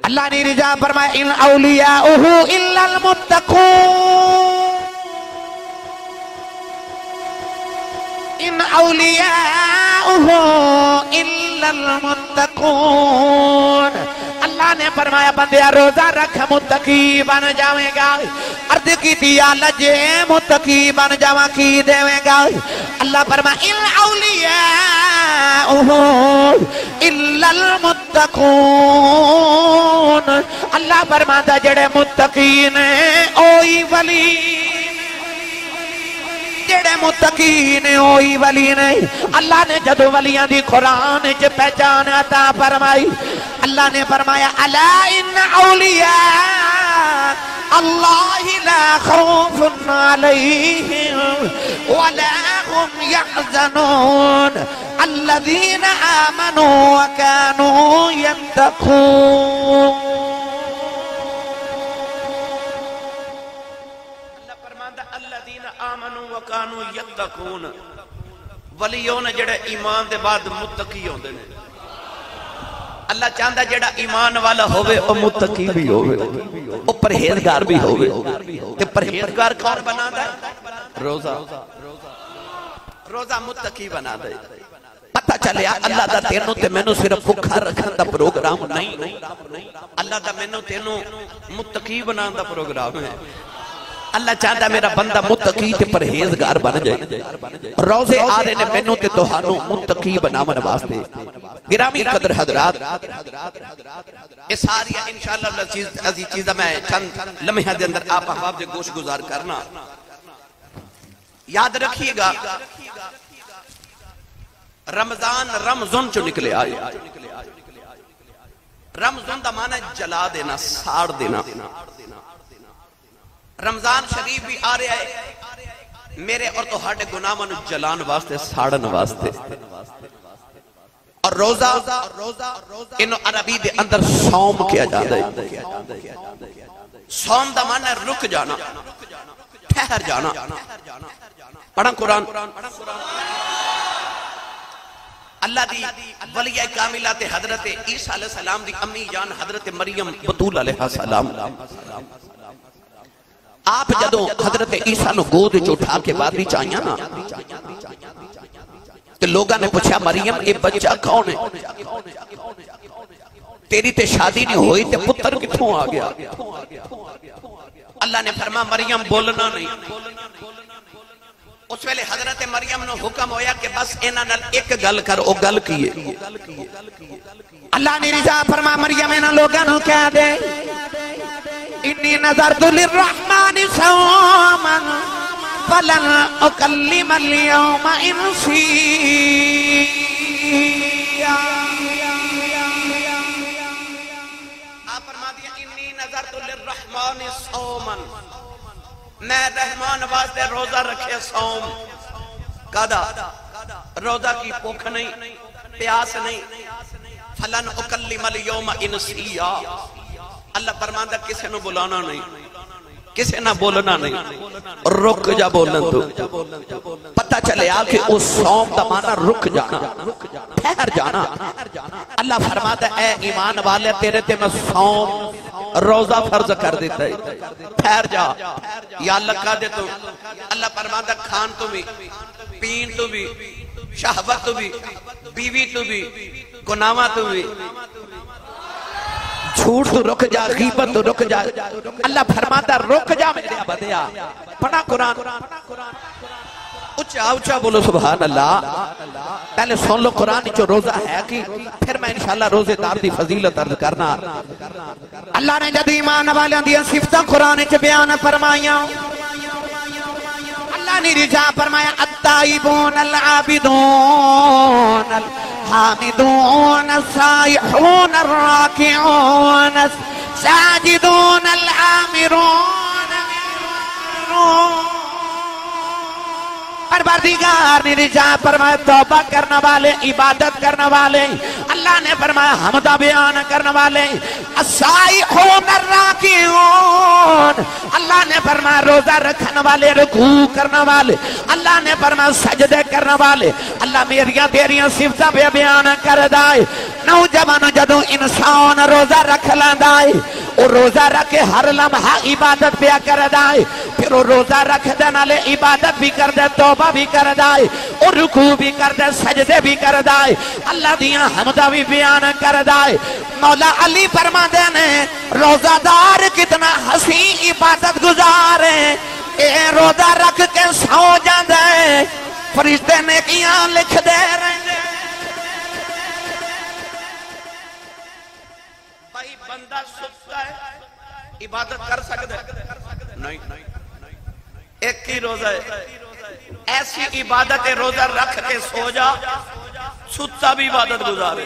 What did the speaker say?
اللہ نے رجا فرمایا ان اولیاؤہو الا المتقون ان اولیاؤہو الا المتقون اللہ نے فرمایا بندیا روزہ رکھ متقی بن جاویں گا عرض کی دیا لجے متقی بن جاویں کی دیویں گا اللہ فرمایا ان اولیاؤہو الا المتقون اللہ فرماتا جڑے متقین اوئی ولی جڑے متقین اوئی ولی نہیں اللہ نے جدو ولیاں دی قرآن چ پہچان عطا فرمائی اللہ نے فرمایا الا ان اولیاء اللہ لا خوف علیہم ولا هم يحزنون الذين آمنوا وكانوا يتقون آمنوا وکانوا یتقون ولیوں نے جڑے ایمان دے بعد متقی ہوندے نے اللہ چاہندا جڑا ایمان والا ہوئے او متقی بھی ہوئے او پرہیزگار بھی ہوئے تے پرہیزگار کون بنادا ہے روزہ متقی بنادا ہے پتہ چلیا اللہ دا تینوں تے مینوں صرف بھکھا رکھن دا پروگرام نہیں اللہ دا مینوں تینوں متقی بنان دا پروگرام ہے اللہ چاہتا میرا بندہ متقی تے پرہیزگار بن جائے روزے آ رہے نے مینوں تے توہانوں متقی بناون واسطے گرامی قدر حضرات اس ساری انشاءاللہ عزیز چیزہ میں چند لمحہ دے اندر آپ احباب دے گوش گزار کرنا یاد رکھیے گا رمضان رمضان چو نکلے آئے رمضان دا معنی جلا دینا ساڑ دینا رمضان شریف بھی آ رہے ہیں میرے اور تو ہاڑے گناہوں جلان واسطے ساڑن واسطے اور روزہ انہوں عربی دے اندر سوم کیا جاتا ہے سوم دا معنی رک جانا ٹھہر جانا پڑھا قرآن اللہ دی ولیہ کاملات حضرت عیسیٰ علیہ السلام دی امی جان حضرت مریم بطول علیہ السلام آپ جدو حضرت عیسیٰ نو گود جو اٹھا کے بادی چاہیاں نا تو لوگاں نے پوچھا مریم یہ بچہ کون ہے تیری تے شادی نہیں ہوئی تے پتر کتھوں آ گیا اللہ نے فرما مریم بولنا نہیں اس ویلے حضرت مریم نو حکم ہویا کہ بس اینا نل ایک گل کر او گل کیے اللہ نے رضا فرما مریم اینا لوگاں نو کہہ دے انی نظرت للرحمن صوما فلن اکلم اليوم انسیا آپ فرما دیا انی نظرت للرحمن صوما میں رحمان واسطے روزہ رکھے سوم قدا روزہ کی بھوک نہیں پیاس نہیں فلن اکلم اليوم انسیا اللہ فرماندہ کسے نو بلانا نہیں کسے نہ بولنا نہیں رک جا بولن تو پتہ چلے آکے اس سوم دا معنی رک جانا ٹھہر جانا اللہ فرماتا اے ایمان والے تیرے تے میں سوم روزہ فرض کر دیتا ہے ٹھہر جا یا اللہ کہا دے تو اللہ فرماتا کھان تو بھی پین تو بھی شہوت تو بھی بیوی تو بھی گناہاں تو بھی جھوٹ تو رک جا غیبت تو رک جا اللہ فرماتا رک جا میرے عبدیا پڑھا قرآن اچھا اچھا بولو سبحان اللہ پہلے سن لو قرآن جو روزہ ہے کہ پھر میں انشاءاللہ روزے دار دی فضیلت عرض کرنا اللہ نے جد ایمان والیاں دیا صفتہ قرآن چ بیان فرمائیاں اللہ نے رجا فرمایا التائبون العابدون الحامدون السائحون الراکعون الساجدون العامرون پروردگار نے رجا فرمایا توبہ کرنے والے عبادت کرنے والے اللہ نے فرمایا حمدہ بیان کرنے والے السائحون الراکعون اللہ نے فرمایا روزہ رکھنے والے رکوع کرنے والے اللہ نے فرمایا سجدے کرنے والے اللہ میریاں تیریاں صفتہ پہ بیان کر دائے نوجوان جدوں انسان روزہ رکھ لیندا ہے او روزہ رکھ کے ہر لمحہ عبادت پیا کردا ہے پھر او روزہ رکھ دے نالے عبادت بھی کردا توبہ بھی کردا ہے او رکوع بھی کردا سجدے بھی کردا ہے اللہ دیاں حمداں بھی بیان کردا ہے مولا علی فرماندے نے روزہ دار کتنا حسین عبادت گزار ہے اے روزہ رکھ کے سو جاندا ہے فرشتے نیکیاں لکھ دے رہندے بھائی بندہ ستا ہے عبادت کر سکتا ہے نہیں ایک ہی روزہ ہے ایسی عبادت روزہ رکھ کے سو جا ستا بھی عبادت گزارے